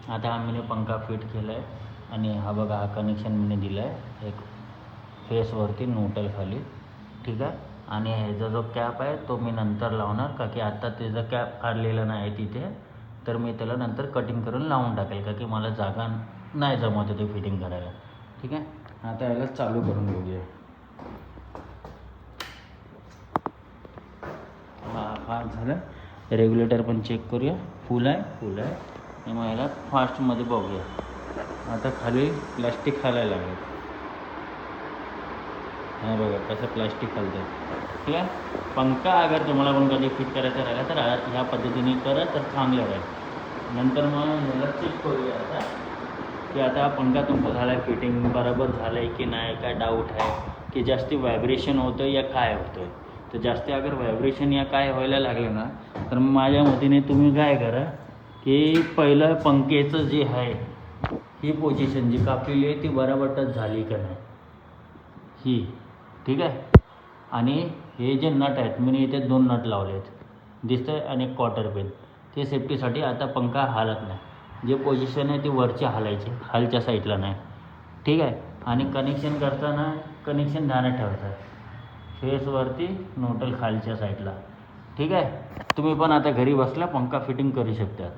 आता आम्ही पंखा फिट केला आहे आणि हा बघा हा कनेक्शन मी दिला आहे एक फेसवरती न्यूट्रल खाली, ठीक आहे. आणि ह्याचा जो कॅप आहे तो मी नंतर लावणार, का की आता त्याचा कॅप काढलेला नाही तिथे, तर मी त्याला नंतर कटिंग करून लावून टाकेल, का की मला जागा नाही जमत ते फिटिंग करायला, ठीक आहे. आता याला चालू करून बघूया. हा झालं. रेग्युलेटर पण चेक करूया, फुल आहे. आणि मग याला फास्टमध्ये बघूया. आता खाली प्लॅस्टिक खालायला लागेल, हा बघा कसं प्लॅस्टिक खालतं, ठीक आहे. पंखा अगर तुम्हाला पण कधी फिट करायचा राहिला तर ह्या पद्धतीने करा तर चांगलं राहील. नंतर मग याला चेक करूया आता की आता पंखा तुमचा झाला आहे फिटिंग बरोबर झालं आहे की नाही, काय डाऊट आहे की जास्ती व्हायब्रेशन होतं या काय होतं आहे. तर जास्ती अगर व्हायब्रेशन या काय व्हायला लागलं ना, तर माझ्या मतीने तुम्ही काय करा की पहिलं पंखेचं जे आहे ही पोझिशन जी कापलेली आहे ती बरोबर टच झाली का नाही ही, ठीक आहे. आणि हे जे नट आहेत मी इथे 2 नट लावले आहेत दिसतं आहे आणि एक क्वार्टर पेन, ते सेफ्टीसाठी. आता पंखा हालत नाही, जे पोझिशन आहे ती वरची हालायची, खालच्या साईडला नाही, ठीक आहे. आणि कनेक्शन करताना कनेक्शन ध्यानात ठेवतात फेसवरती न्यूट्रल खालच्या साईडला, ठीक आहे. तुम्ही पण आता घरी बसल्या पंखा फिटिंग करू शकता.